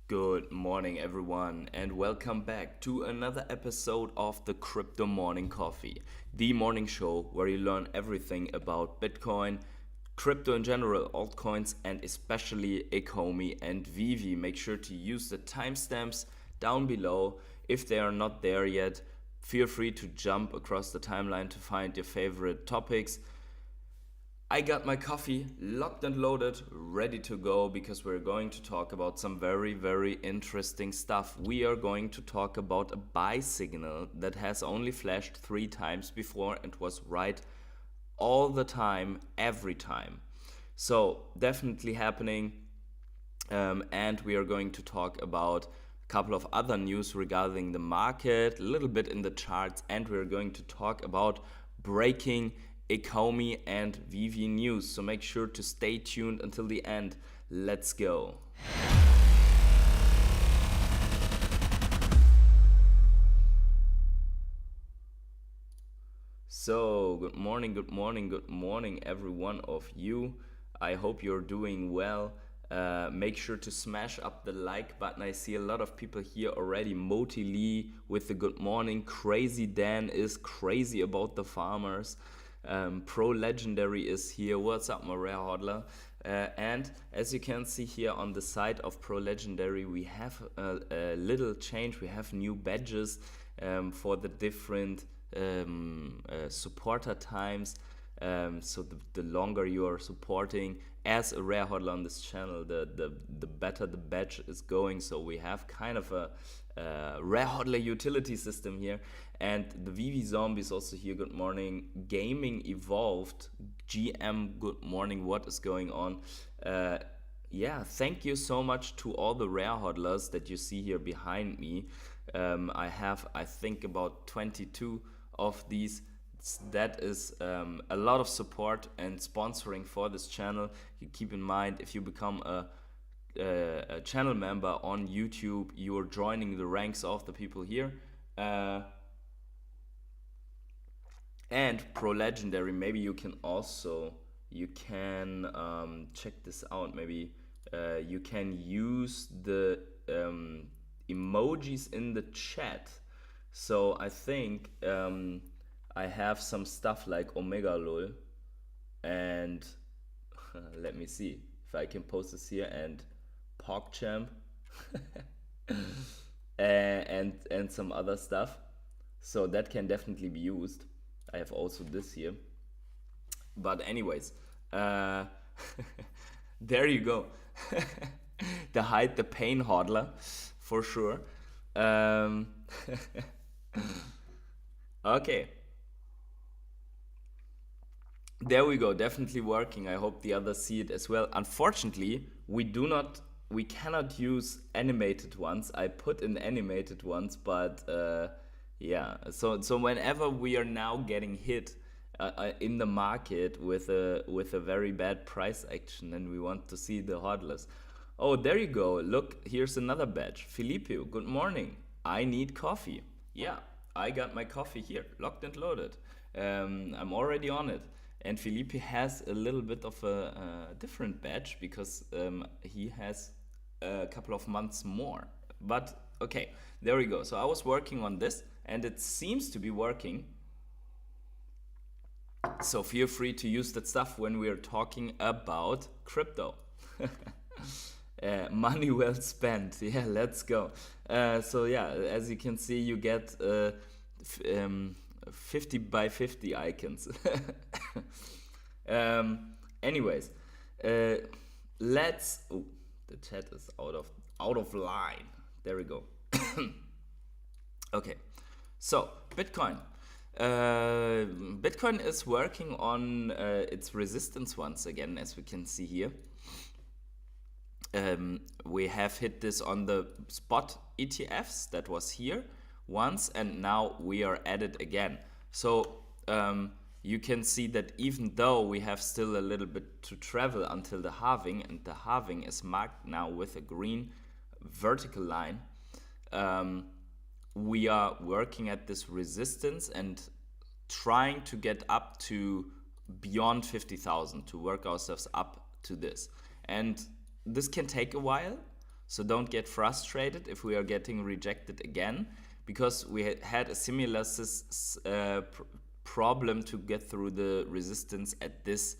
Good morning, everyone, and welcome back to another episode of the Crypto Morning Coffee, the morning show where you learn everything about Bitcoin, crypto in general, altcoins, and especially Ecomi and Veve. Make sure to use the timestamps down below. If they are not there yet, feel free to jump across the timeline to find your favorite topics. I got my coffee locked and loaded, ready to go because we're going to talk about some very interesting stuff. We are going to talk about a buy signal that has only flashed 3 times before and was right all the time, every time. So definitely happening. And we are going to talk about a couple of other news regarding the market, a little bit in the charts, and we're going to talk about breaking Ecomi and Veve news. So make sure to stay tuned until the end. Let's go. So good morning, every one of you. I hope you're doing well. Make sure to smash up the like button. I see a lot of people here already. Moti Lee with the good morning. Crazy Dan is crazy about the farmers. Pro Legendary is here. What's up, my rare hodler? And as you can see here on the side of Pro Legendary, we have a little change. We have new badges for the different supporter times. So the longer you are supporting as a rare hodler on this channel, the better the badge is going. So we have kind of a rare hodler utility system here. And the Veve Zombie is also here. Good morning. Gaming Evolved. GM, good morning. What is going on? Yeah, thank you so much to all the rare hodlers that you see here behind me. I have, I think, about 22 of these. That is a lot of support and sponsoring for this channel. You keep in mind, if you become a channel member on YouTube, you are joining the ranks of the people here. And Pro Legendary, maybe you can also, check this out. Maybe you can use the emojis in the chat. So I think I have some stuff like Omega Lol, and let me see if I can post this here, and PogChamp and some other stuff. So that can definitely be used. I have also this here. But anyways, there you go. The hide the pain hodler, for sure. Okay. There we go, definitely working. I hope the others see it as well. Unfortunately, we cannot use animated ones. I put in animated ones, but yeah. So whenever we are now getting hit in the market with a very bad price action, and we want to see the hodlers. Oh, there you go. Look, here's another badge. Filippo, good morning. I need coffee. Yeah, I got my coffee here, locked and loaded. I'm already on it. And Felipe has a little bit of a different badge because he has a couple of months more. But okay, there we go. So I was working on this and it seems to be working. So feel free to use that stuff when we are talking about crypto. Money well spent. Yeah, let's go. So yeah, as you can see, you get 50 by 50 icons. Anyways, let's. Oh, the chat is out of line. There we go. Okay, so Bitcoin. Bitcoin is working on its resistance once again, as we can see here. We have hit this on the spot ETFs that was here once, and now we are at it again. So you can see that even though we have still a little bit to travel until the halving, and the halving is marked now with a green vertical line, we are working at this resistance and trying to get up to beyond 50,000 to work ourselves up to this. And this can take a while. So don't get frustrated if we are getting rejected again, because we had a similar problem to get through the resistance at this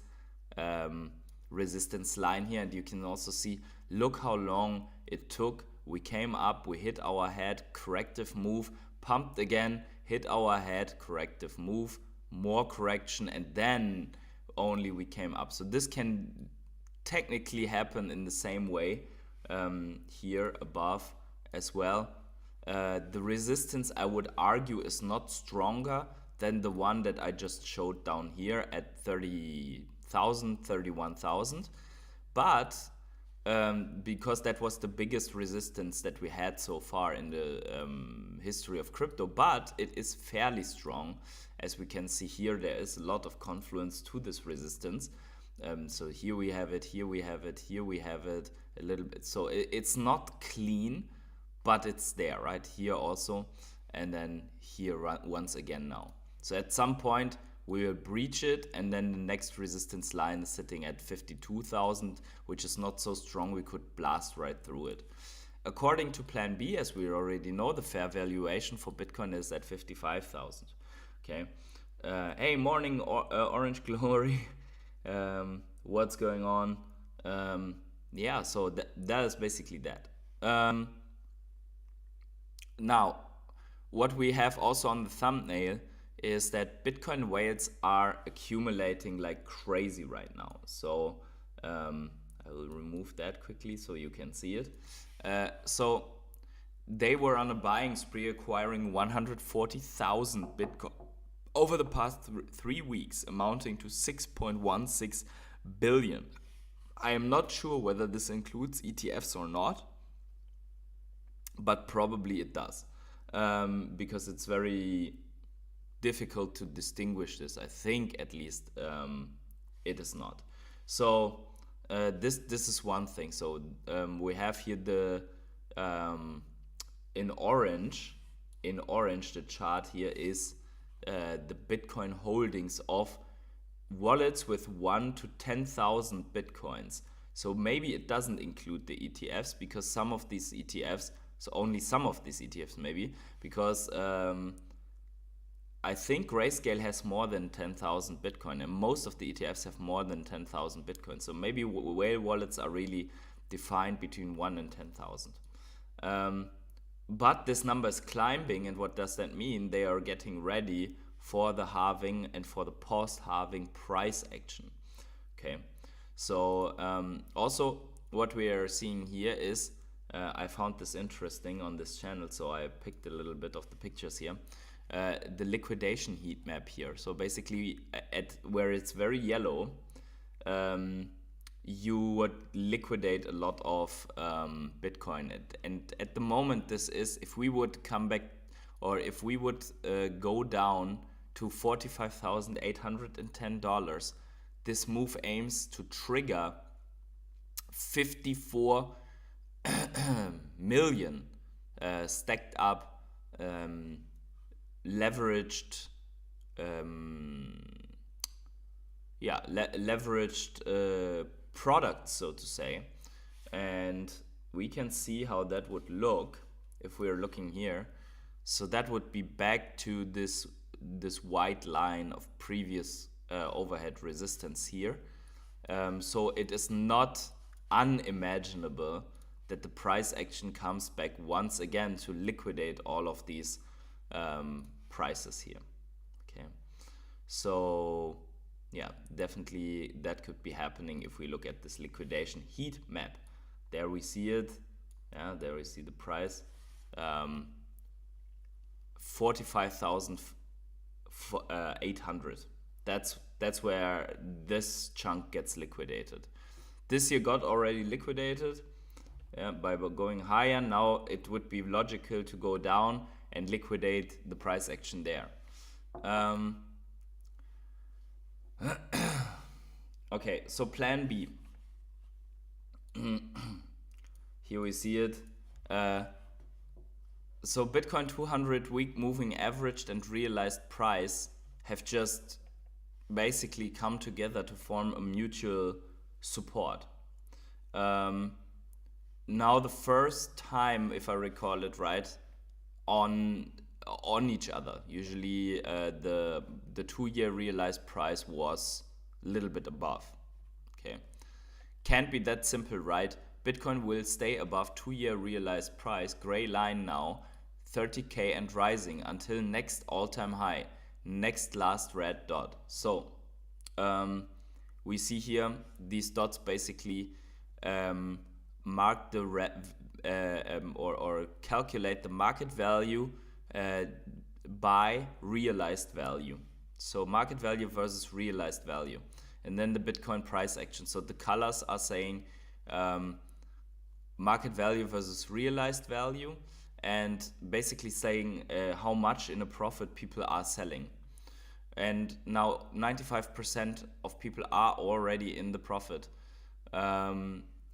resistance line here. And you can also see, look how long it took. We came up, we hit our head, corrective move, pumped again, hit our head, corrective move, more correction, and then only we came up. So this can technically happen in the same way here above as well. The resistance, I would argue, is not stronger than the one that I just showed down here at 30,000, 31,000. But because that was the biggest resistance that we had so far in the history of crypto, but it is fairly strong. As we can see here, there is a lot of confluence to this resistance. So here we have it, here we have it, here we have it a little bit. So it's not clean, but it's there, right? Here also, and then here once again now. So at some point we will breach it, and then the next resistance line is sitting at 52,000, which is not so strong. We could blast right through it. According to Plan B, as we already know, the fair valuation for Bitcoin is at 55,000. Okay. Hey, morning, Orange Glory. What's going on? Yeah, so that is basically that. Now, what we have also on the thumbnail is that Bitcoin whales are accumulating like crazy right now. So I will remove that quickly so you can see it. So they were on a buying spree, acquiring 140,000 Bitcoin over the past 3 weeks, amounting to 6.16 billion. I am not sure whether this includes ETFs or not, but probably it does, because it's very difficult to distinguish this. I think at least it is not. So this is one thing. So we have here the in orange the chart here is the Bitcoin holdings of wallets with 1 to 10,000 Bitcoins. So maybe it doesn't include the ETFs, because some of these ETFs, so only some of these ETFs maybe, because I think Grayscale has more than 10,000 Bitcoin, and most of the ETFs have more than 10,000 Bitcoin. So maybe whale wallets are really defined between 1 and 10,000. But this number is climbing, and what does that mean? They are getting ready for the halving and for the post-halving price action. Okay, so also what we are seeing here is, I found this interesting on this channel, so I picked a little bit of the pictures here. The liquidation heat map here. So basically at where it's very yellow, you would liquidate a lot of Bitcoin. And at the moment, this is, if we would come back, or if we would go down to $45,810, this move aims to trigger 54 million stacked up leveraged leveraged products, so to say. And we can see how that would look if we are looking here. So that would be back to this white line of previous overhead resistance here. So it is not unimaginable that the price action comes back once again to liquidate all of these prices here. Okay, so yeah, definitely that could be happening if we look at this liquidation heat map. There we see it. Yeah, there we see the price. 45,800. That's where this chunk gets liquidated. This here got already liquidated by going higher. Now it would be logical to go down and liquidate the price action there. Okay, so plan B. Here we see it. So Bitcoin 200 week moving averaged and realized price have just basically come together to form a mutual support. now the first time, if I recall it right, on each other. Usually the 2-year realized price was a little bit above. Okay, can't be that simple, right? Bitcoin will stay above 2-year realized price, gray line now, 30k and rising until next all-time high, next last red dot. So we see here these dots basically mark the or calculate the market value by realized value. So market value versus realized value, and then the Bitcoin price action. So the colors are saying market value versus realized value, and basically saying how much in a profit people are selling. And now 95% of people are already in the profit.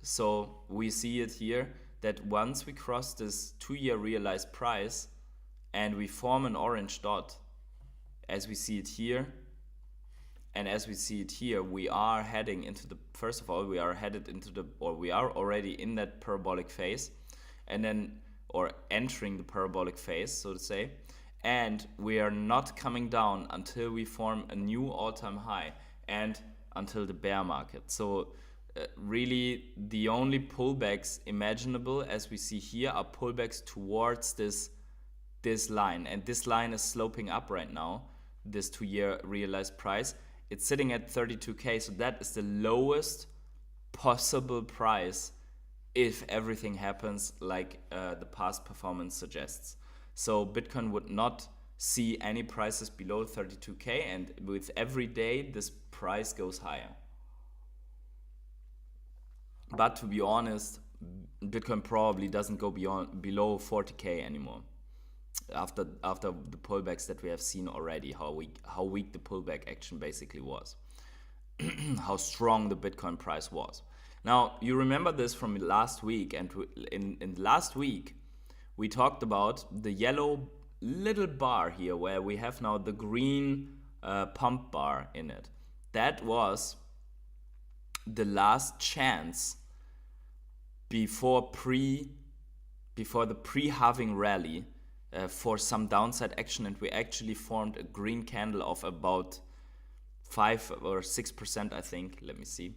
So we see it here that once we cross this 2-year realized price and we form an orange dot, as we see it here, and as we see it here, we are heading into the, first of all, we are headed into the, or we are already in that parabolic phase, and then, or entering the parabolic phase, so to say, and we are not coming down until we form a new all-time high and until the bear market. So really the only pullbacks imaginable, as we see here, are pullbacks towards this line, and this line is sloping up right now, this 2-year realized price. It's sitting at 32k, so that is the lowest possible price if everything happens like the past performance suggests. So Bitcoin would not see any prices below 32k, and with every day this price goes higher. But to be honest, Bitcoin probably doesn't go below 40k anymore after the pullbacks that we have seen already, how weak the pullback action basically was, how strong the Bitcoin price was. Now you remember this from last week, and in last week we talked about the yellow little bar here where we have now the green pump bar in it. That was the last chance before the pre-halving rally for some downside action, and we actually formed a green candle of about 5 or 6%, I think. Let me see.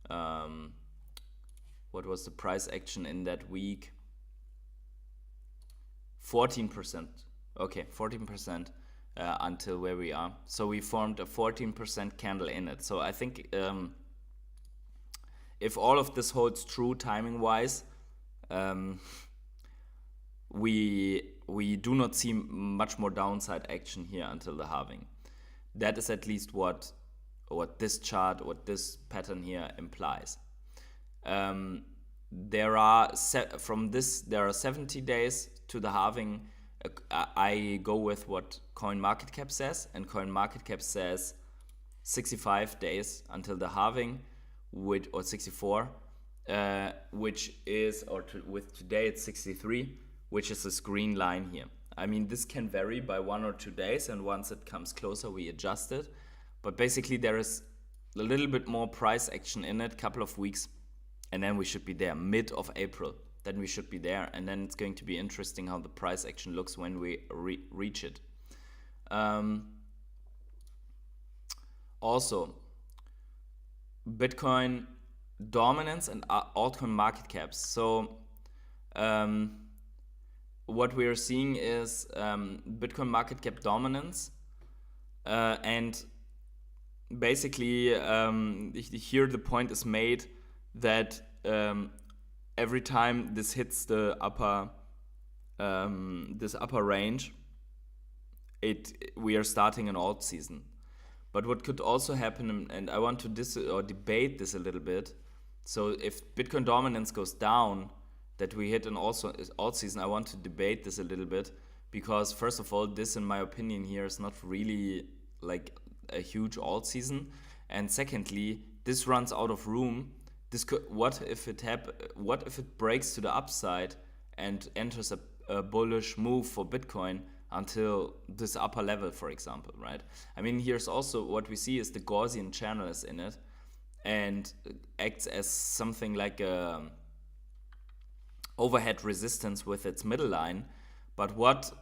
What was the price action in that week? 14%. Okay, 14% until where we are. So we formed a 14% candle in it. So I think if all of this holds true timing wise, we do not see much more downside action here until the halving. That is at least what this chart, what this pattern here implies. There are 70 days to the halving. I go with what CoinMarketCap says, and CoinMarketCap says 65 days until the halving, or 64, which is, with today it's 63, which is this green line here. I mean, this can vary by 1 or 2 days, and once it comes closer, we adjust it. But basically, there is a little bit more price action in it, couple of weeks, and then we should be there, mid of April. Then we should be there, and then it's going to be interesting how the price action looks when we reach it. Also, Bitcoin dominance and altcoin market caps. So what we are seeing is Bitcoin market cap dominance, and basically here the point is made that every time this hits the upper range, we are starting an alt season. But what could also happen, and I want to debate this a little bit. So if Bitcoin dominance goes down, that we hit an alt season, I want to debate this a little bit, because first of all, this in my opinion here is not really like a huge alt season, and secondly, this runs out of room. What if it breaks to the upside and enters a bullish move for Bitcoin until this upper level, for example, right? I mean, here's also what we see is the Gaussian channel is in it and acts as something like a overhead resistance with its middle line. But what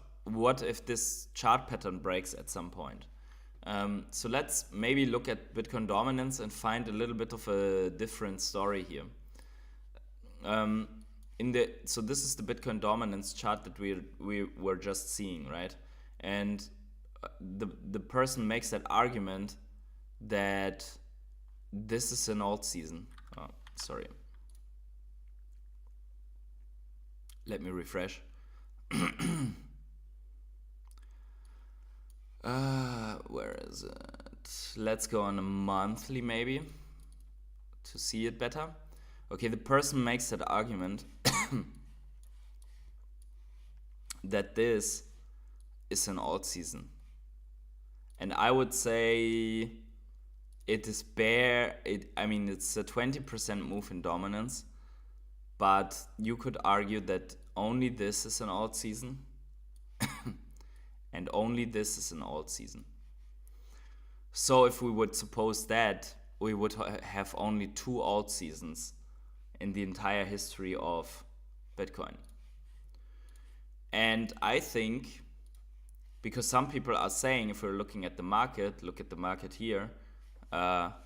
if this chart pattern breaks at some point? So let's maybe look at Bitcoin dominance and find a little bit of a different story here. So this is the Bitcoin dominance chart that we were just seeing, right? And the person makes that argument that this is an alt season. Oh, sorry. Let me refresh. Where is it? Let's go on a monthly maybe to see it better. Okay, the person makes that argument that this is an alt season. And I would say it is bare. It's a 20% move in dominance, but you could argue that only this is an alt season and only this is an alt season. So if we would suppose that, we would have only 2 alt seasons in the entire history of Bitcoin. And I think, because some people are saying, if we're looking at the market, look at the market here, top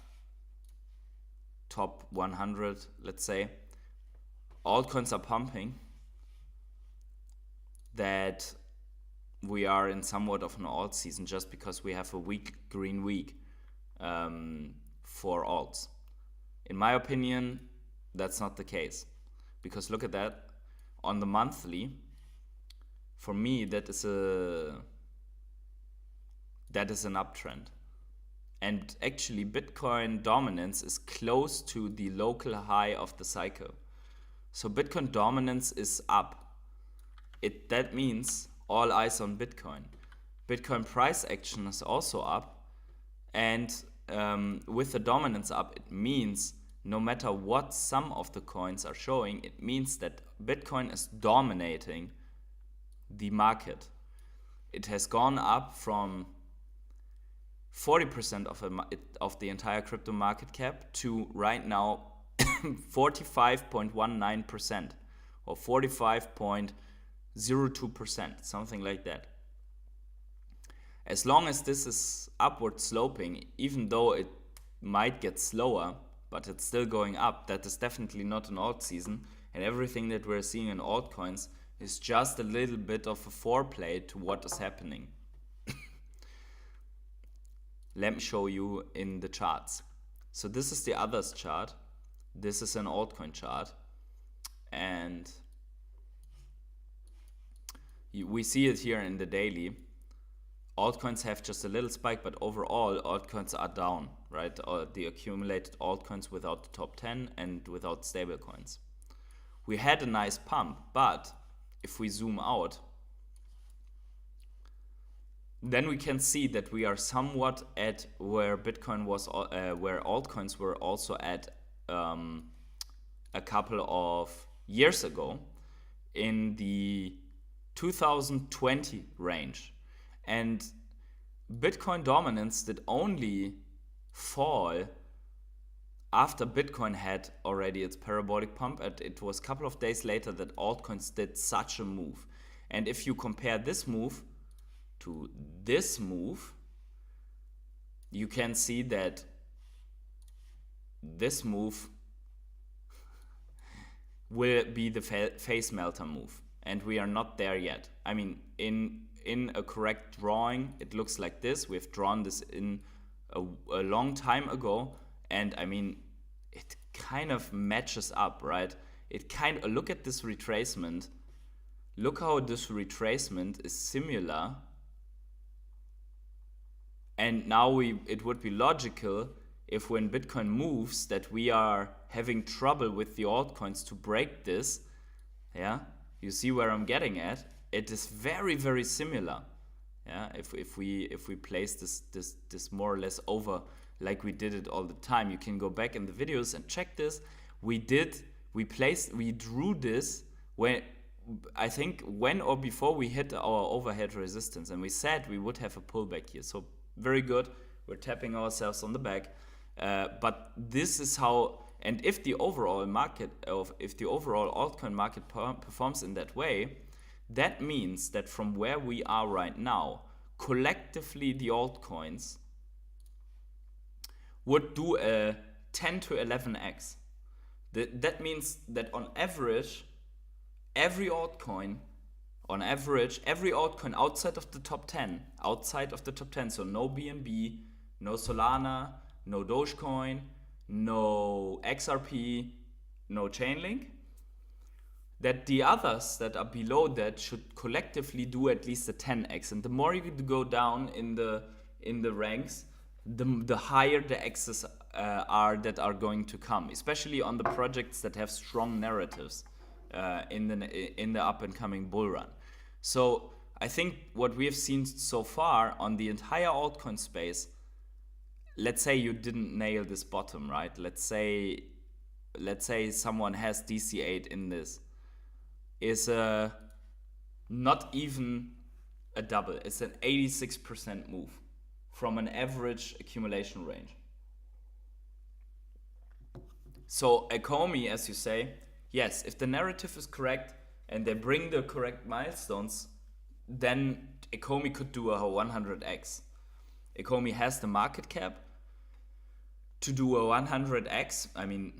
100, let's say, altcoins are pumping, that we are in somewhat of an alt season just because we have a weak green week for alts. In my opinion, that's not the case, because look at that on the monthly. For me, that is an uptrend. And actually, Bitcoin dominance is close to the local high of the cycle. So Bitcoin dominance is up. That means all eyes on Bitcoin. Bitcoin price action is also up. And with the dominance up, it means no matter what some of the coins are showing, it means that Bitcoin is dominating the market. It has gone up from 40% of the entire crypto market cap to right now 45.19% or 45.02%, something like that. As long as this is upward sloping, even though it might get slower, but it's still going up, that is definitely not an alt season. And everything that we're seeing in altcoins is just a little bit of a foreplay to what is happening. Let me show you in the charts. So this is the others chart. This is an altcoin chart. And we see it here in the daily. Altcoins have just a little spike, but overall altcoins are down, right? The accumulated altcoins without the top 10 and without stable coins. We had a nice pump, but if we zoom out, then we can see that we are somewhat at where Bitcoin was, where altcoins were also at a couple of years ago in the 2020 range. And Bitcoin dominance did only fall after Bitcoin had already its parabolic pump. And it was a couple of days later that altcoins did such a move. And if you compare this move to this move, you can see that this move will be the face melter move. And we are not there yet. I mean, in a correct drawing, it looks like this. We've drawn this in a long time ago. And I mean, it kind of matches up, right? Look at this retracement. Look how this retracement is similar. And now it would be logical if when Bitcoin moves that we are having trouble with the altcoins to break this. Yeah, you see where I'm getting at? It is very, very similar. Yeah, if we place this more or less over like we did it all the time. You can go back in the videos and check this. We drew this when or before we hit our overhead resistance, and we said we would have a pullback here. So very good. We're tapping ourselves on the back. But this is how And if the overall altcoin market performs in that way, that means that from where we are right now, collectively the altcoins would do a 10 to 11x. That means that on average, every altcoin outside of the top 10, so no BNB, no Solana, no Dogecoin, no XRP, no Chainlink, that the others that are below that should collectively do at least a 10x. And the more you go down in the ranks, the higher the x's are that are going to come, especially on the projects that have strong narratives in the up and coming bull run. So I think what we have seen so far on the entire altcoin space, let's say you didn't nail this bottom, right? Let's say someone has DC8 in this, is not even a double. It's an 86% move from an average accumulation range. So Ecomi, as you say, yes, if the narrative is correct and they bring the correct milestones, then Ecomi could do a 100x. Ecomi has the market cap to do a 100x. I mean,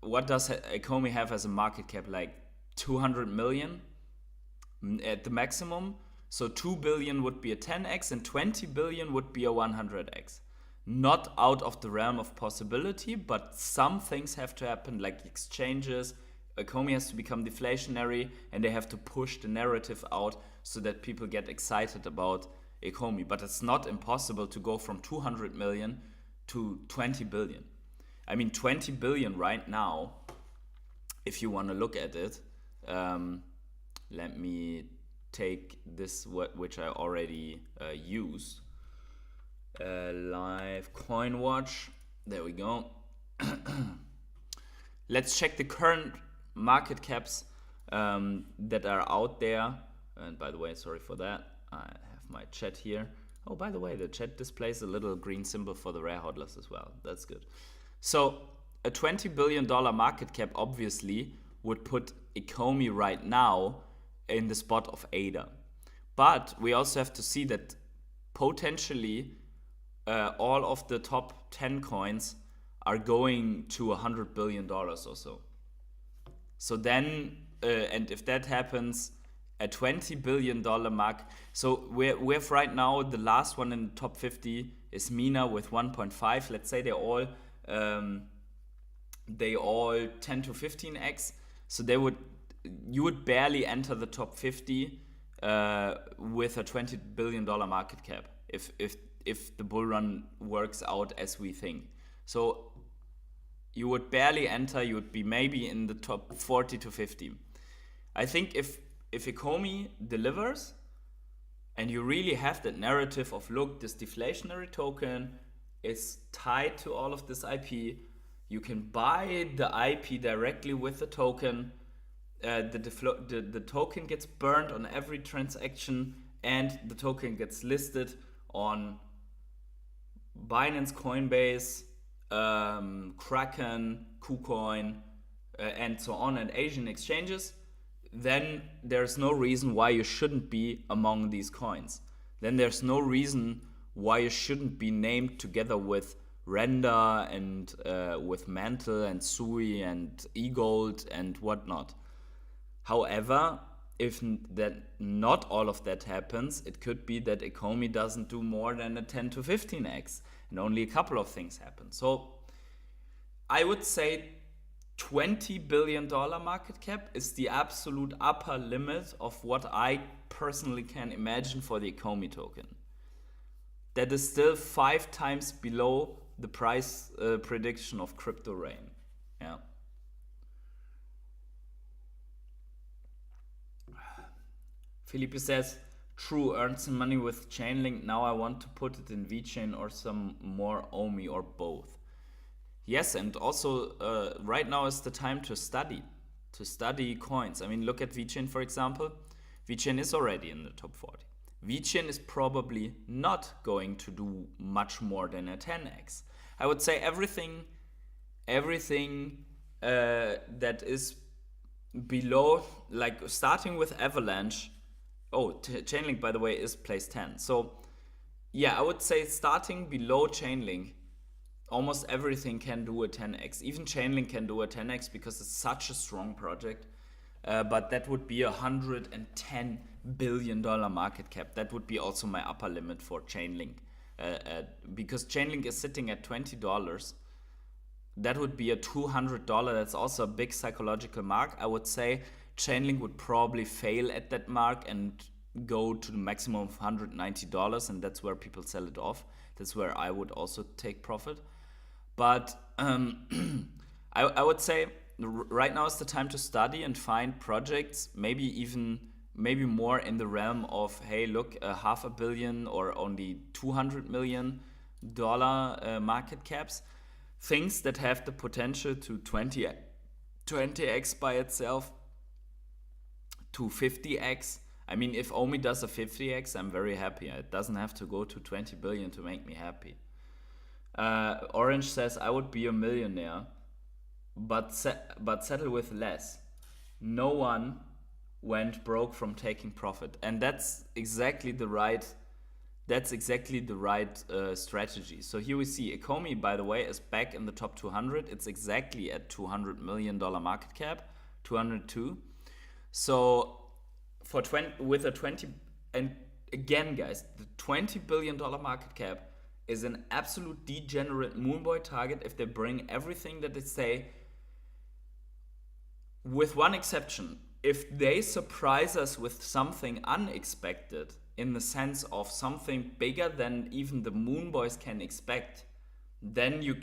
what does Ecomi have as a market cap? Like 200 million at the maximum. So 2 billion would be a 10x and 20 billion would be a 100x. Not out of the realm of possibility, but some things have to happen, like exchanges. Ecomi has to become deflationary and they have to push the narrative out so that people get excited about Ecomi. But it's not impossible to go from 200 million to 20 billion. I mean, 20 billion right now, if you want to look at it, let me take this, which I already used. Live coin watch. There we go. Let's check the current market caps that are out there. And by the way, sorry for that. I have my chat here. Oh, by the way, the chat displays a little green symbol for the rare hodlers as well. That's good. So a $20 billion market cap obviously would put Ecomi right now in the spot of ADA. But we also have to see that potentially all of the top 10 coins are going to $100 billion or so. So then, and if that happens, a $20 billion mark. So we have right now, the last one in the top 50 is Mina with 1.5. Let's say they all 10 to 15x. So you would barely enter the top 50 with a $20 billion market cap if the bull run works out as we think. So you would barely enter. You would be maybe in the top 40 to 50. I think if Ecomi delivers and you really have that narrative of, look, this deflationary token is tied to all of this IP, you can buy the IP directly with the token, the token gets burned on every transaction and the token gets listed on Binance, Coinbase, Kraken, KuCoin, and so on, and Asian exchanges, then there's no reason why you shouldn't be among these coins. Then there's no reason why you shouldn't be named together with Render and with Mantle and Sui and eGold and whatnot. However, if not all of that happens, it could be that Ecomi doesn't do more than a 10 to 15x and only a couple of things happen. So I would say $20 billion market cap is the absolute upper limit of what I personally can imagine for the Ecomi token. That is still 5 times below the price prediction of Crypto Rain. Yeah. Felipe says, true, earned some money with Chainlink. Now I want to put it in Vechain or some more OMI or both. Yes, and also right now is the time to study coins. I mean, look at Vechain, for example. Vechain is already in the top 40. Vechain is probably not going to do much more than a 10x. I would say everything everything that is below, like starting with Avalanche. Oh, Chainlink, by the way, is place 10. So yeah, I would say starting below Chainlink, almost everything can do a 10x. Even Chainlink can do a 10x because it's such a strong project. But that would be $110 billion market cap. That would be also my upper limit for Chainlink. Because Chainlink is sitting at $20. That would be a $200. That's also a big psychological mark. I would say Chainlink would probably fail at that mark and go to the maximum of $190, and that's where people sell it off. That's where I would also take profit. But I would say right now is the time to study and find projects, maybe more in the realm of, hey, look, $500 million or only $200 million market caps. Things that have the potential to 20x by itself, to 50x. I mean, if Omi does a 50x, I'm very happy. It doesn't have to go to 20 billion to make me happy. Orange says, I would be a millionaire, but settle with less. No one went broke from taking profit. And that's exactly the right strategy. So here we see Ecomi, by the way, is back in the top 200. It's exactly at $200 million market cap, 202. So with a 20, and again, guys, the $20 billion market cap is an absolute degenerate moonboy target if they bring everything that they say, with one exception. If they surprise us with something unexpected, in the sense of something bigger than even the moon boys can expect, then you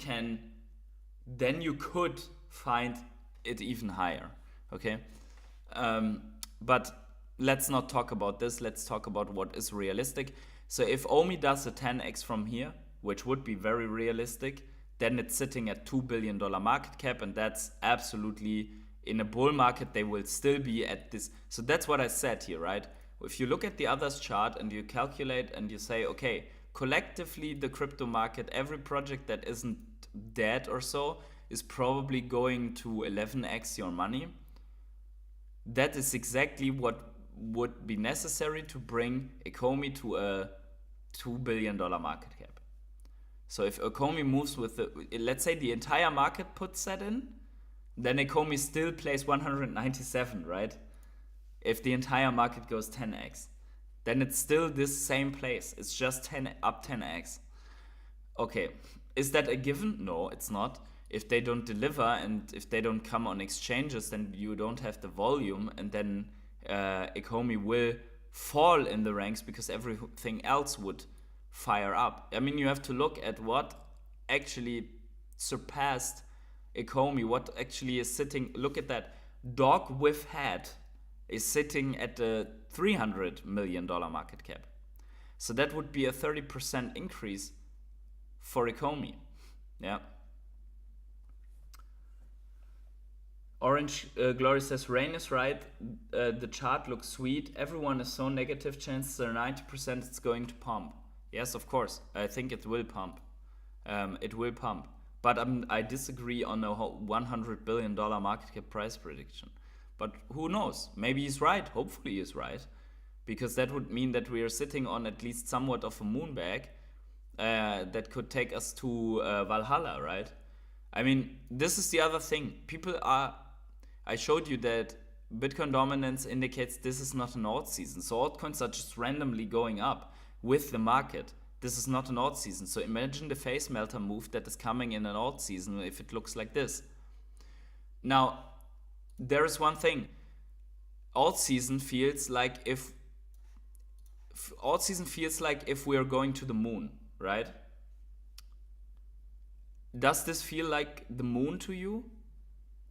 could find it even higher. Okay, but let's not talk about this. Let's talk about what is realistic. So if Omi does a 10x from here, which would be very realistic, then it's sitting at $2 billion market cap, and that's absolutely, in a bull market they will still be at this. So that's what I said here, right? If you look at the others chart and you calculate and you say, okay, collectively the crypto market, every project that isn't dead or so is probably going to 11x your money. That is exactly what would be necessary to bring Ecomi to a $2 billion market cap. So if Ecomi moves with let's say the entire market puts that in, then Ecomi still plays 197, right? If the entire market goes 10x, then it's still this same place. It's just 10x. Okay, is that a given? No, it's not. If they don't deliver and if they don't come on exchanges, then you don't have the volume, and then Ecomi will fall in the ranks because everything else would fire up. I mean, you have to look at what actually surpassed Ecomi, what actually is sitting. Look at that. Dog with hat is sitting at a $300 million market cap. So that would be a 30% increase for Ecomi. Yeah. Orange Glory says, Rain is right. The chart looks sweet. Everyone is so negative. Chances are 90% it's going to pump. Yes, of course. I think it will pump. It will pump. But I disagree on a $100 billion market cap price prediction. But who knows? Maybe he's right. Hopefully he's right. Because that would mean that we are sitting on at least somewhat of a moon bag that could take us to Valhalla, right? I mean, this is the other thing. I showed you that Bitcoin dominance indicates this is not an alt season. So altcoins are just randomly going up with the market. This is not an alt season. So imagine the face melter move that is coming in an alt season if it looks like this. Now, there is one thing. Alt season feels like if we are going to the moon, right? Does this feel like the moon to you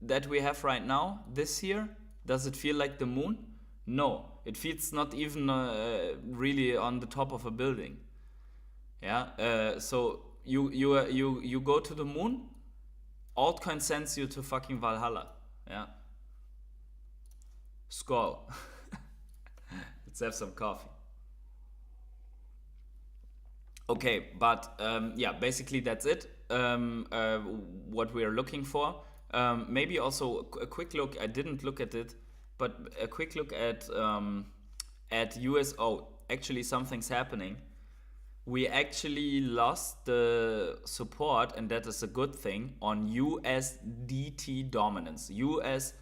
that we have right now this year? Does it feel like the moon? No, it feels not even really on the top of a building. Yeah. So you go to the moon. Altcoin sends you to fucking Valhalla. Yeah. Skull. Let's have some coffee. Okay, but yeah, basically that's it. what we are looking for. Maybe also a quick look. I didn't look at it, but a quick look at USO. Actually, something's happening. We actually lost the support, and that is a good thing, on USDT dominance. US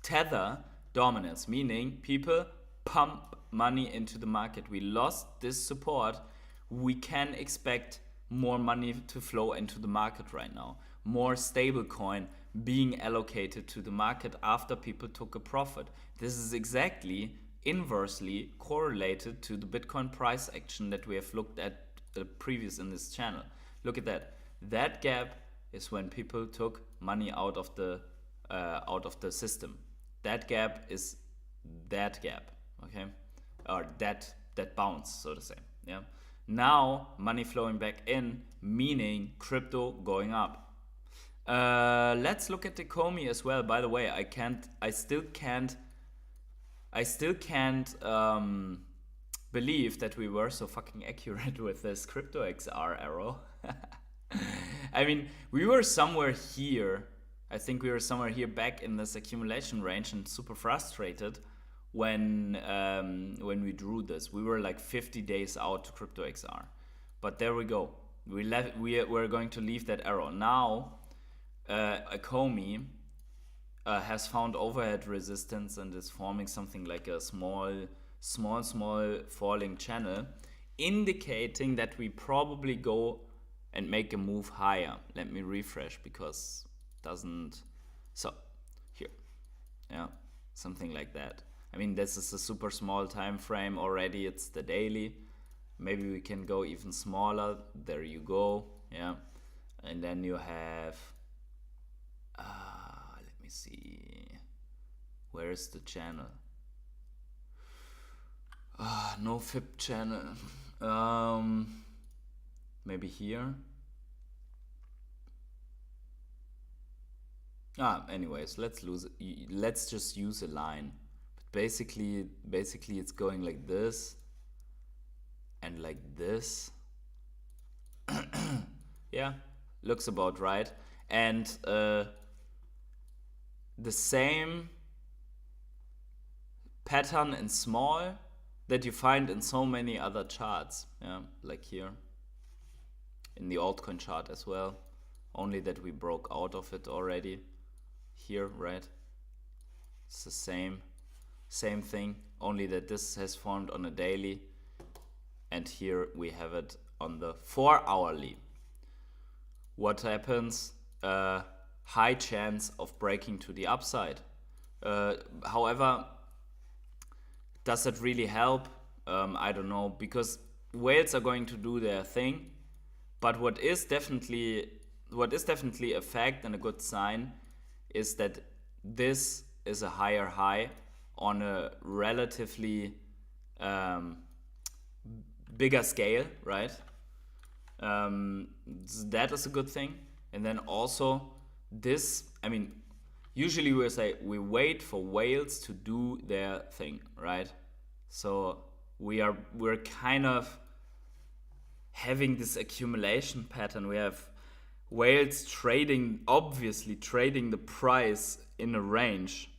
tether dominance, meaning people pump money into the market. We lost this support. We can expect more money to flow into the market right now. More stablecoin being allocated to the market after people took a profit. This is exactly inversely correlated to the Bitcoin price action that we have looked at previous in this channel. Look at that. That gap is when people took money out of the system. That gap is that gap, okay, or that bounce, so to say. Yeah. Now money flowing back in, meaning crypto going up. Let's look at Ecomi as well. By the way, I still can't believe that we were so fucking accurate with this crypto XR arrow. I mean, we were somewhere here. I think we were somewhere here back in this accumulation range, and super frustrated when we drew this. We were like 50 days out to crypto XR, but there we go. We're going to leave that arrow now. Ecomi has found overhead resistance and is forming something like a small falling channel, indicating that we probably go and make a move higher. Let me refresh because it doesn't. So here, yeah, something like that. I mean, this is a super small time frame already. It's the daily. Maybe we can go even smaller. There you go. Yeah, and then you have. Let me see. Where is the channel? No FIP channel. Maybe here. Anyways, let's just use a line. But basically it's going like this and like this. Yeah, looks about right. And the same pattern in small that you find in so many other charts, yeah, like here in the altcoin chart as well, only that we broke out of it already here, right? It's the same thing, only that this has formed on a daily, and here we have it on the 4-hourly. What happens? High chance of breaking to the upside. However, does it really help? I don't know, because whales are going to do their thing. But what is definitely a fact and a good sign is that this is a higher high on a relatively bigger scale, right? That is a good thing. And then also this, I mean, usually we say we wait for whales to do their thing, right? So we're kind of having this accumulation pattern. We have whales obviously trading the price in a range,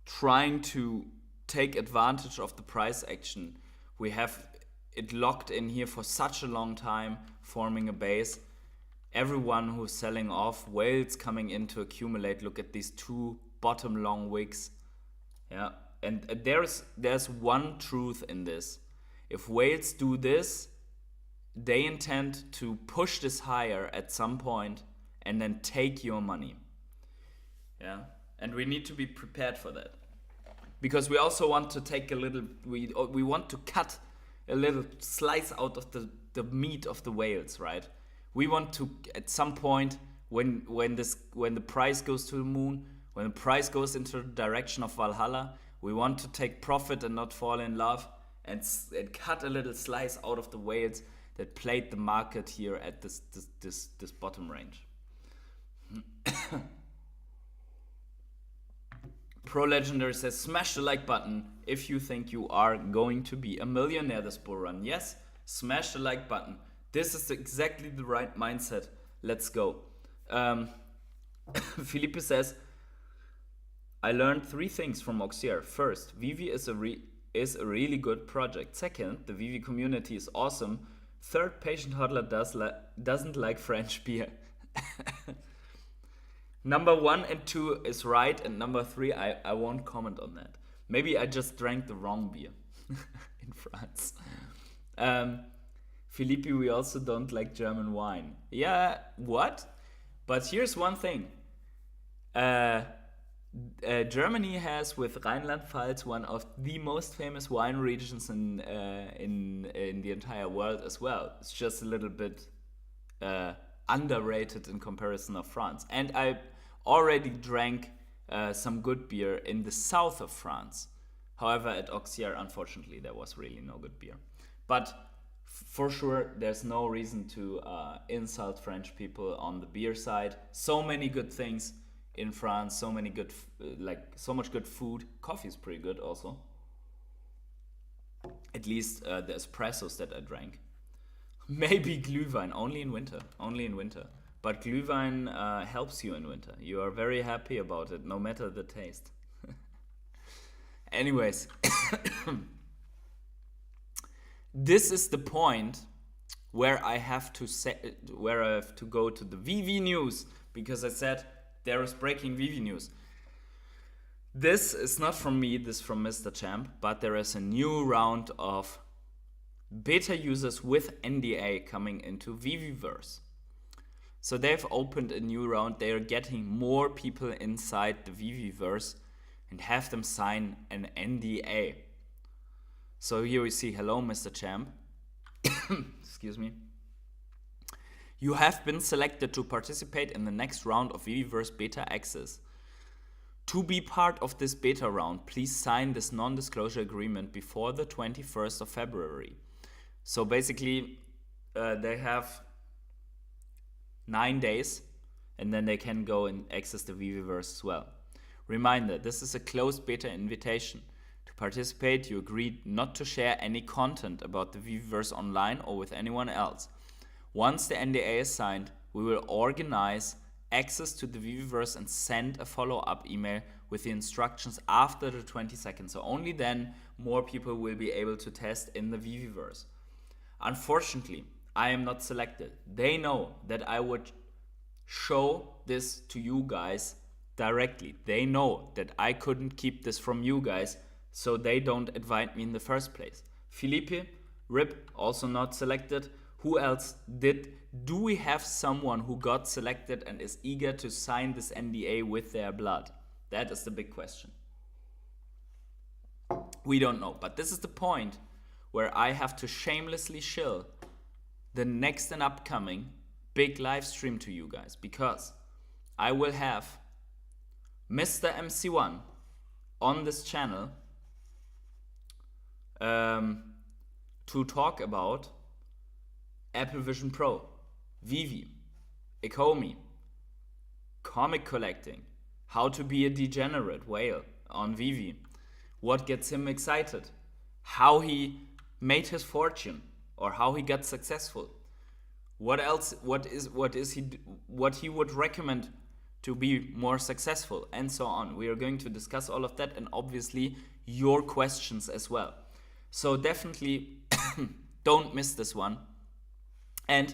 trying to take advantage of the price action. We have it locked in here for such a long time, forming a base. Everyone who's selling off, whales coming in to accumulate. Look at these two bottom long wicks. Yeah, and there's one truth in this. If whales do this, they intend to push this higher at some point and then take your money. Yeah, and we need to be prepared for that, because we also want to take a little. We want to cut a little slice out of the meat of the whales, right? We want to, at some point, when the price goes to the moon, when the price goes into the direction of Valhalla, we want to take profit and not fall in love, and cut a little slice out of the whales that played the market here at this bottom range. Pro Legendary says, smash the like button if you think you are going to be a millionaire this bull run. Yes, smash the like button. This is exactly the right mindset. Let's go. Felipe says, I learned 3 things from Oxier. First, Veve is a really good project. Second, the Veve community is awesome. Third, Patient Hodler doesn't like French beer. Number 1 and 2 is right, and number 3, I won't comment on that. Maybe I just drank the wrong beer in France. Felipe, we also don't like German wine. Yeah, what? But here's one thing. Germany has, with Rheinland-Pfalz, one of the most famous wine regions in the entire world as well. It's just a little bit underrated in comparison of France. And I already drank some good beer in the south of France. However, at Auxerre, unfortunately, there was really no good beer. But for sure, there's no reason to insult French people on the beer side. So many good things in France, so many good, so much good food. Coffee is pretty good also. At least the espressos that I drank. Maybe Glühwein, only in winter. But Glühwein helps you in winter. You are very happy about it, no matter the taste. Anyways, this is the point where I have to go to the Veve news, because I said there is breaking Veve news. This is not from me, this is from Mr. Champ, but there is a new round of beta users with NDA coming into Veveverse. So they've opened a new round. They are getting more people inside the Veveverse and have them sign an NDA. So here we see, hello, Mr. Champ. Excuse me. You have been selected to participate in the next round of Veveverse Beta Access. To be part of this beta round, please sign this non-disclosure agreement before the 21st of February. So basically, they have 9 days, and then they can go and access the Veveverse as well. Reminder, this is a closed beta invitation. To participate, you agreed not to share any content about the Veveverse online or with anyone else. Once the NDA is signed, we will organize access to the Veveverse and send a follow-up email with the instructions after the 22nd. So only then more people will be able to test in the Veveverse. Unfortunately, I am not selected. They know that I would show this to you guys directly. They know that I couldn't keep this from you guys, so they don't invite me in the first place. Felipe, RIP, also not selected. Who else did? Do we have someone who got selected and is eager to sign this NDA with their blood? That is the big question. We don't know, but this is the point where I have to shamelessly shill the next and upcoming big live stream to you guys, because I will have Mr. MC1 on this channel to talk about Apple Vision Pro, Veve, Ecomi, comic collecting, how to be a degenerate whale on Veve, what gets him excited, how he made his fortune or how he got successful, what he would recommend to be more successful, and so on. We are going to discuss all of that, and obviously your questions as well. So definitely don't miss this one. And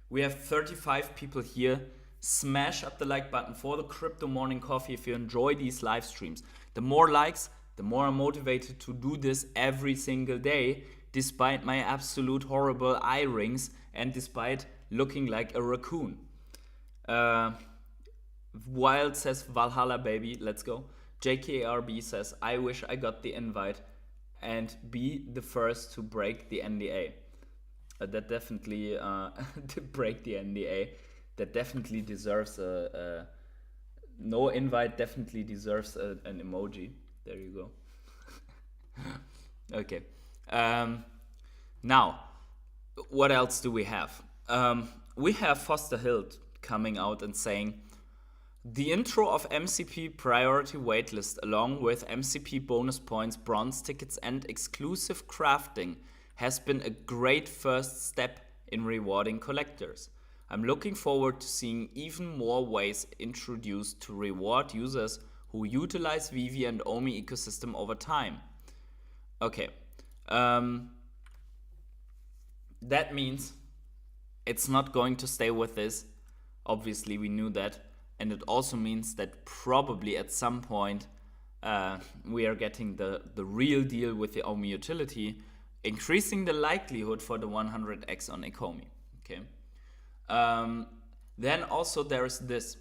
we have 35 people here. Smash up the like button for the Crypto Morning Coffee if you enjoy these live streams. The more likes, the more I'm motivated to do this every single day, despite my absolute horrible eye rings and despite looking like a raccoon. Wild says Valhalla baby, let's go. JKRB says I wish I got the invite and be the first to break the NDA. That definitely to break the NDA. That definitely deserves no invite. Definitely deserves an emoji. There you go. Okay. Now, what else do we have? We have Foster Hilt coming out and saying, the intro of MCP priority waitlist along with MCP bonus points, bronze tickets and exclusive crafting has been a great first step in rewarding collectors. I'm looking forward to seeing even more ways introduced to reward users who utilize Veve and Omi ecosystem over time. Okay, that means it's not going to stay with this. Obviously, we knew that. And it also means that probably at some point we are getting the real deal with the Omi utility, increasing the likelihood for the 100x on Ecomi. Okay. Then also there's this.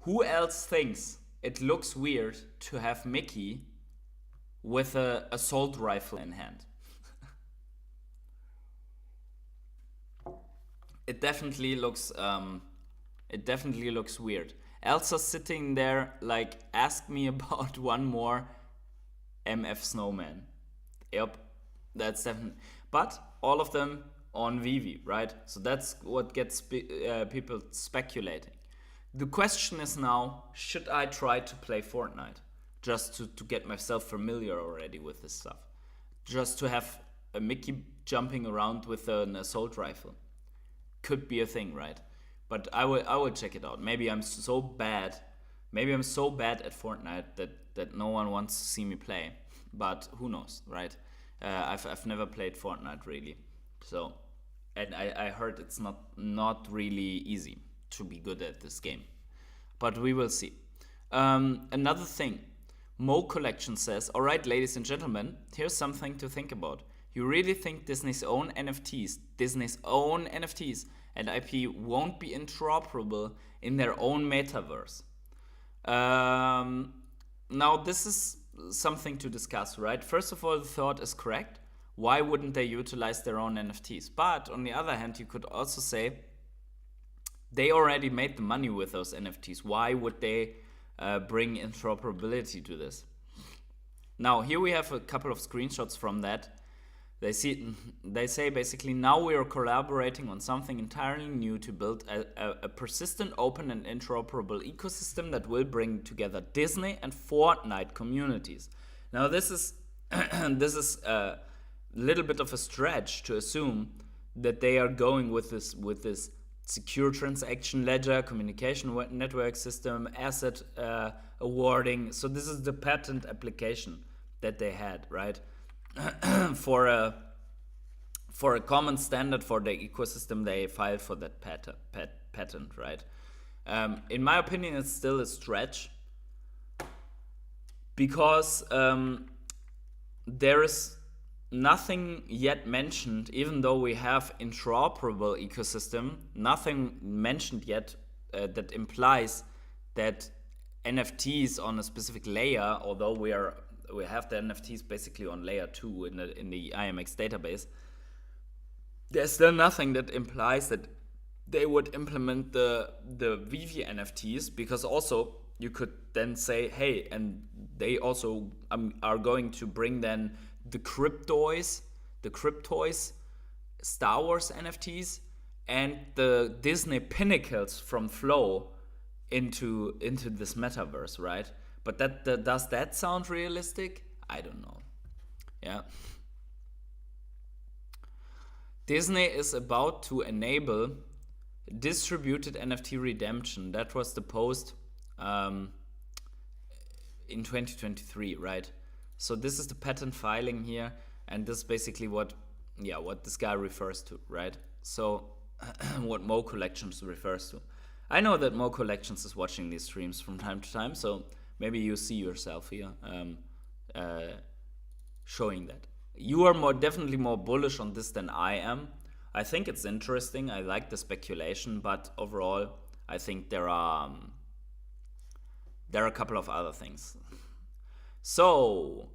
Who else thinks it looks weird to have Mickey with an assault rifle in hand? It definitely looks weird. Elsa sitting there like, ask me about one more MF snowman. Yep, that's definitely. But all of them on Veve, right? So that's what gets people speculating. The question is now, should I try to play Fortnite? Just to get myself familiar already with this stuff. Just to have a Mickey jumping around with an assault rifle. Could be a thing, right? But I will check it out. Maybe I'm so bad at Fortnite that no one wants to see me play. But who knows, right? I've never played Fortnite really. So, and I heard it's not really easy to be good at this game. But we will see. Another thing, Mo Collection says, alright ladies and gentlemen, here's something to think about. You really think Disney's own NFTs and IP won't be interoperable in their own metaverse? Now this is something to discuss, right? First of all, the thought is correct. Why wouldn't they utilize their own NFTs? But on the other hand, you could also say they already made the money with those NFTs. Why would they bring interoperability to this? Now, here we have a couple of screenshots from that. They say basically, now we are collaborating on something entirely new to build a persistent, open, and interoperable ecosystem that will bring together Disney and Fortnite communities. Now, this is a little bit of a stretch to assume that they are going with this secure transaction ledger, communication network system, asset awarding. So this is the patent application that they had, right? for a common standard for the ecosystem, they filed for that patent, right? In my opinion, it's still a stretch because there is nothing yet mentioned, even though we have interoperable ecosystem, nothing mentioned yet that implies that NFTs on a specific layer, although we have the NFTs basically on layer 2 in the IMX database, there's still nothing that implies that they would implement the Veve NFTs, because also you could then say, hey, and they also are going to bring then the Cryptoys, Star Wars NFTs, and the Disney Pinnacles from Flow into this metaverse, right? But does that sound realistic? I don't know. Yeah. Disney is about to enable distributed NFT redemption. That was the post in 2023, right? So this is the patent filing here, and this is basically what this guy refers to, right? So what Mo Collections refers to. I know that Mo Collections is watching these streams from time to time, so maybe you see yourself here showing that. You are definitely more bullish on this than I am. I think it's interesting. I like the speculation, but overall, I think there are a couple of other things. So,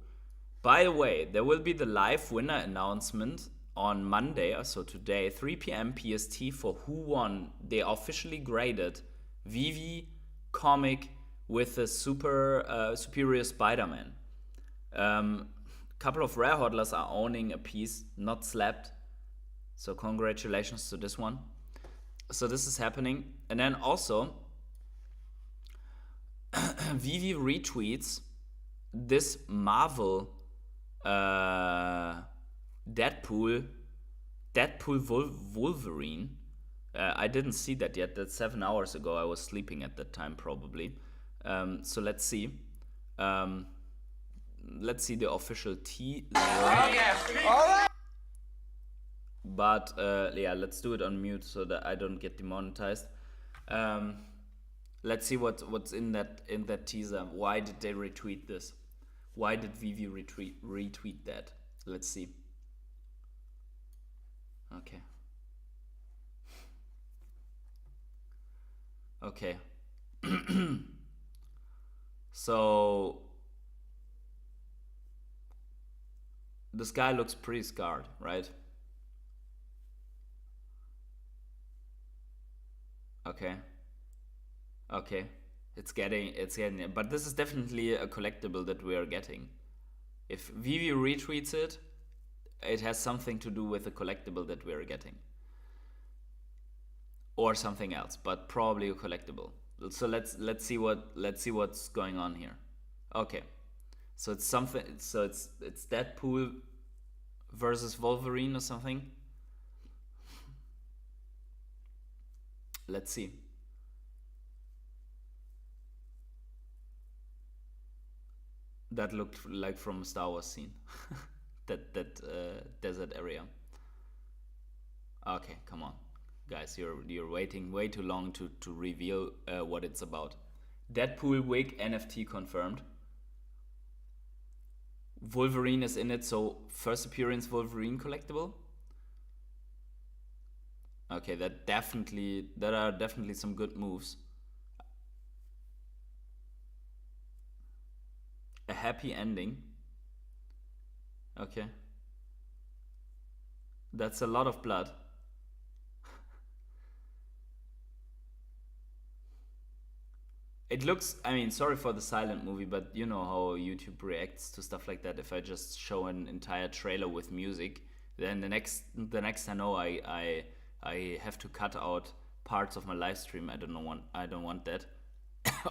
by the way, there will be the live winner announcement on Monday, so today, 3 p.m. PST, for who won the officially graded Veve comic with the superior Spider-Man. Couple of rare hodlers are owning a piece, not slapped. So congratulations to this one. So this is happening. And then also, Veve retweets this Marvel Deadpool, Wolverine. I didn't see that yet. That's 7 hours ago. I was sleeping at that time probably. So let's see. Let's see the official T. But yeah, let's do it on mute so that I don't get demonetized. Let's see what's in that teaser. Why did they retweet this? Why did Veve retweet that? Let's see. Okay. Okay. So this guy looks pretty scarred, right? Okay. Okay. It's getting but this is definitely a collectible that we are getting. If Veve retweets it, it has something to do with the collectible that we are getting. Or something else, but probably a collectible. So let's see what's going on here. Okay. So it's something it's Deadpool versus Wolverine or something. Let's see. That looked like from a Star Wars scene. that desert area. Okay, come on. Guys, you're waiting way too long to reveal what it's about. Deadpool wig NFT confirmed. Wolverine is in it, so first appearance Wolverine collectible. Okay, that are definitely some good moves. A happy ending. Okay. That's a lot of blood. It looks, I mean, sorry for the silent movie, but you know how YouTube reacts to stuff like that. If I just show an entire trailer with music, then the next I know I have to cut out parts of my live stream. I don't want that.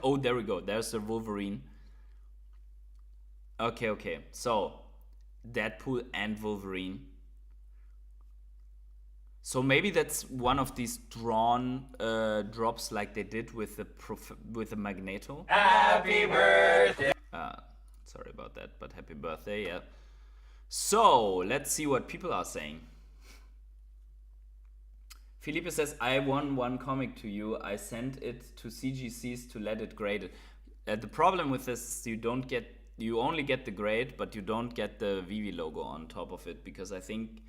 Oh, there we go. There's the Wolverine. Okay. So, Deadpool and Wolverine. So maybe that's one of these drawn drops like they did with the Magneto. Happy birthday! Sorry about that, but happy birthday, yeah. So, let's see what people are saying. Felipe says, I won one comic to you. I sent it to CGCs to let it grade it. The problem with this is you only get the grade, but you don't get the Veve logo on top of it, because I think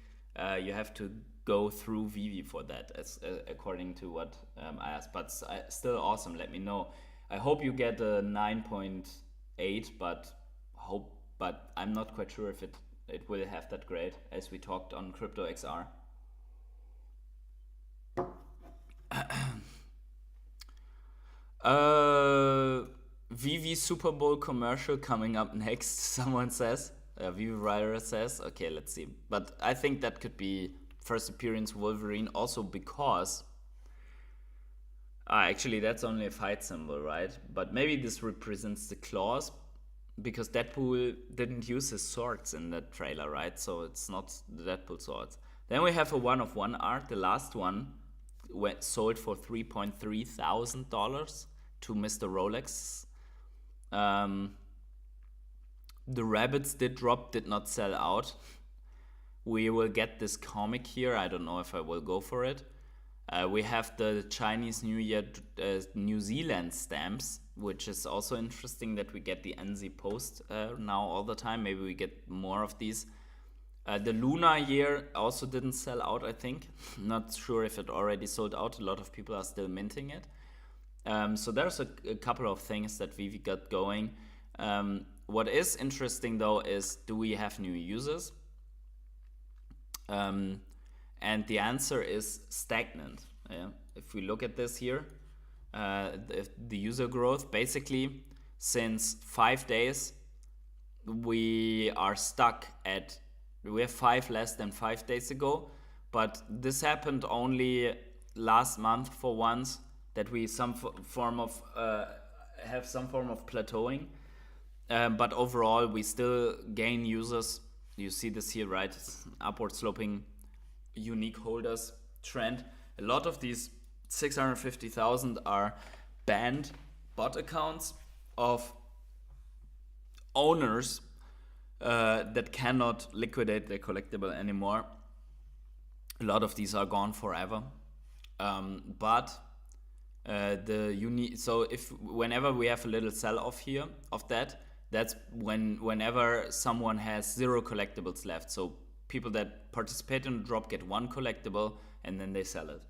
you have to go through Veve for that, as according to what I asked. But still awesome. Let me know. I hope you get a 9.8, but I'm not quite sure if it will have that grade, as we talked on Crypto XR. Veve Super Bowl commercial coming up next, someone says. Veve Rider says. Okay, let's see. But I think that could be first appearance Wolverine, also because actually that's only a fight symbol, right? But maybe this represents the claws, because Deadpool didn't use his swords in that trailer, right? So it's not the Deadpool swords. Then we have a one-of-one art. The last one sold for $3,300 to Mr. Rolex. The rabbits did not sell out. We will get this comic here. I don't know if I will go for it. We have the Chinese New Year New Zealand stamps, which is also interesting that we get the NZ Post now all the time. Maybe we get more of these. The Lunar Year also didn't sell out, I think. Not sure if it already sold out. A lot of people are still minting it. So there's a couple of things that Veve got going. What is interesting though is, do we have new users? And the answer is stagnant. Yeah? If we look at this here, the user growth, basically since 5 days, we are stuck at, we have 5 less than 5 days ago, but this happened only last month for once, that we have some form of plateauing. But overall, we still gain users You see this here, right? It's an upward sloping unique holders trend. A lot of these 650,000 are banned bot accounts of owners that cannot liquidate their collectible anymore. A lot of these are gone forever. So if whenever we have a little sell-off here of that, that's whenever someone has 0 collectibles left. So people that participate in the drop get 1 collectible and then they sell it.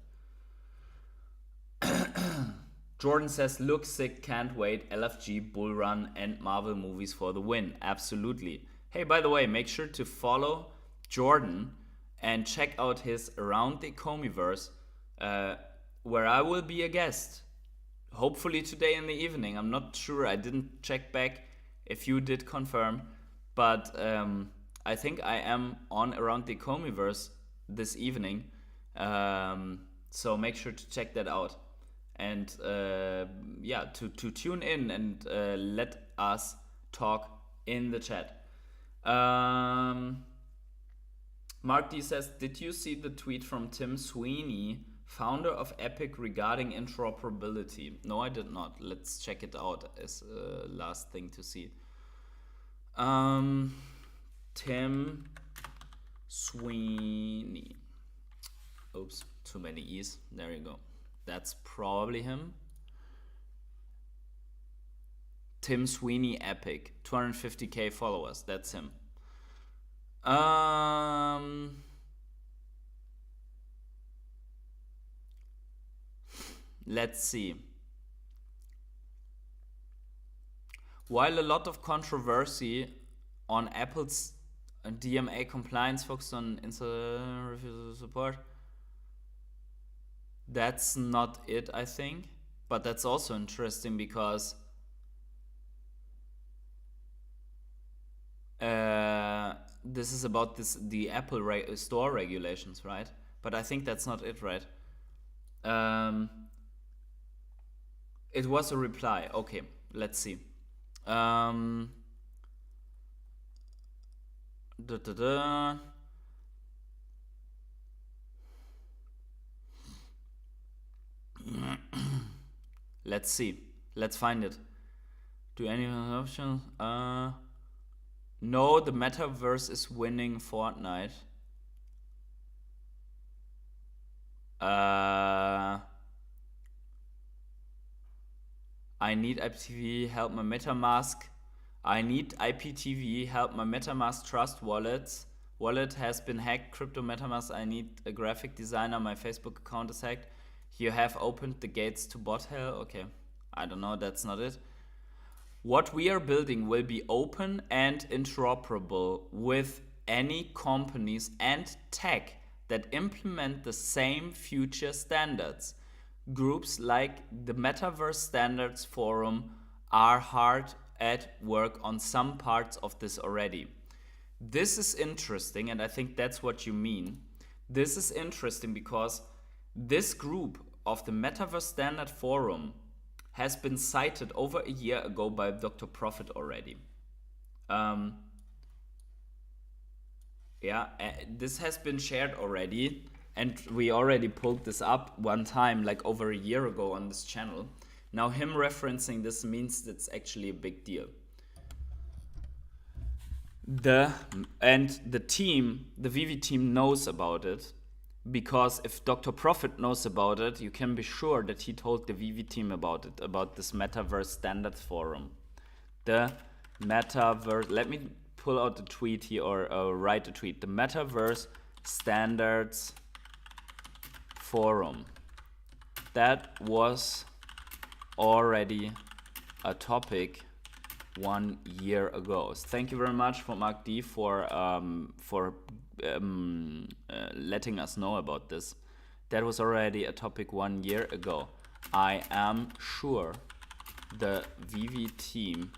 Jordan says, look sick, can't wait, LFG, Bull Run, and Marvel movies for the win. Absolutely. Hey, by the way, make sure to follow Jordan and check out his Around the Ecomiverse, where I will be a guest. Hopefully today in the evening. I'm not sure. I didn't check back if you did confirm. But I think I am on Around the Ecomiverse this evening. So make sure to check that out. And to tune in and let us talk in the chat. Mark D says, did you see the tweet from Tim Sweeney, founder of Epic, regarding interoperability? No, I did not. Let's check it out as a last thing to see. Tim Sweeney. Oops, too many E's. There you go. That's probably him. Tim Sweeney Epic, 250k followers. That's him. Let's see. While a lot of controversy on Apple's DMA compliance focused on refusal support, that's not it, I think. But that's also interesting because this is about the Apple store regulations, right? But I think that's not it, right? It was a reply. Okay, let's see. Let's see. Let's find it. Do any options? No, the Metaverse is winning Fortnite. I need IPTV, help my MetaMask. I need IPTV, help my MetaMask Trust wallets. Wallet has been hacked, crypto MetaMask. I need a graphic designer, my Facebook account is hacked. You have opened the gates to bot hell. Okay, I don't know, that's not it. What we are building will be open and interoperable with any companies and tech that implement the same future standards. Groups like the Metaverse Standards Forum are hard at work on some parts of this already. This is interesting, and I think that's what you mean. This is interesting because this group of the Metaverse Standard Forum has been cited over a year ago by Dr. Profit already. This has been shared already, and we already pulled this up one time, like over a year ago on this channel. Now him referencing this means it's actually a big deal. The team, the Veve team knows about it, because if Dr. Profit knows about it, you can be sure that he told the Veve team about it, about this Metaverse Standards Forum. The Metaverse, let me pull out the tweet here or write a tweet. The Metaverse Standards Forum. That was already a topic 1 year ago. Thank you very much for Mark D for letting us know about this. That was already a topic 1 year ago. I am sure the Veve team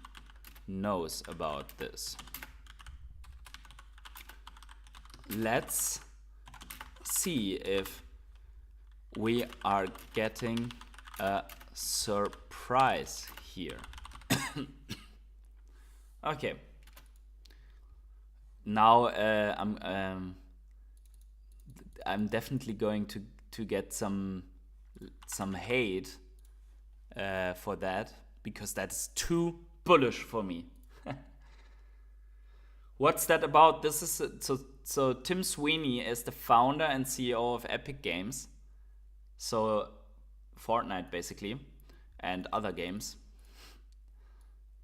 knows about this. Let's see if we are getting a surprise here. Okay. now I'm definitely going to get some hate for that, because that's too bullish for me. What's that about? This is so Tim Sweeney is the founder and CEO of Epic Games, so Fortnite basically, and other games.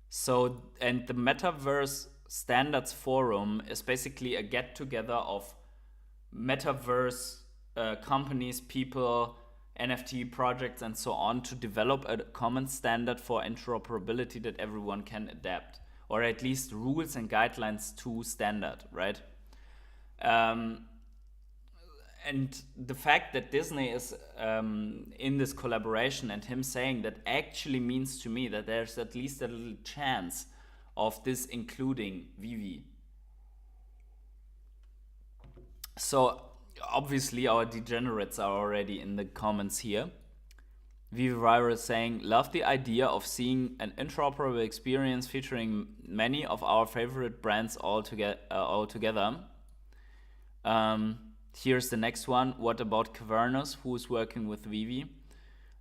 So, and the Metaverse Standards Forum is basically a get together of metaverse companies, people, NFT projects, and so on, to develop a common standard for interoperability that everyone can adapt, or at least rules and guidelines to standard, right? And the fact that Disney is in this collaboration, and him saying that, actually means to me that there's at least a little chance of this including Veve. So obviously our degenerates are already in the comments here. Veveverse is saying, love the idea of seeing an interoperable experience featuring many of our favorite brands all together. Here's the next one. What about Cavernous, who's working with Veve?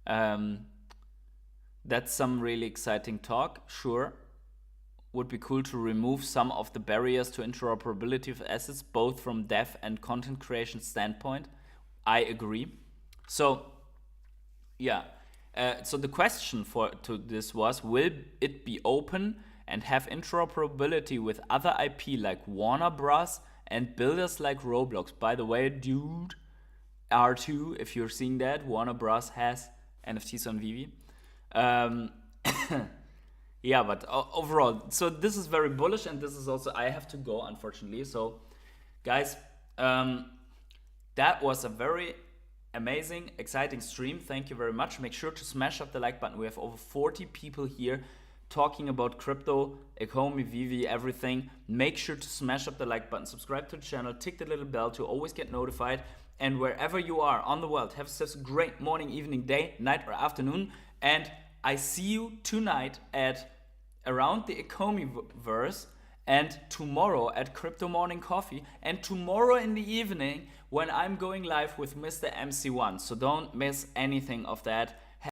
That's some really exciting talk, sure. Would be cool to remove some of the barriers to interoperability of assets, both from dev and content creation standpoint. I agree. So, yeah. So the question to this was, will it be open and have interoperability with other IP like Warner Bros. And builders like Roblox? By the way, dude, R2, if you're seeing that, Warner Bros. Has NFTs on Veve. Yeah, but overall, so this is very bullish, and this is also, I have to go, unfortunately. So, guys, that was a very amazing, exciting stream. Thank you very much. Make sure to smash up the like button. We have over 40 people here talking about crypto, Ecomi, Veve, everything. Make sure to smash up the like button, subscribe to the channel, tick the little bell to always get notified. And wherever you are on the world, have such a great morning, evening, day, night, or afternoon. And I see you tonight at around the Ecomiverse, and tomorrow at Crypto Morning Coffee, and tomorrow in the evening when I'm going live with Mr. MC1. So don't miss anything of that.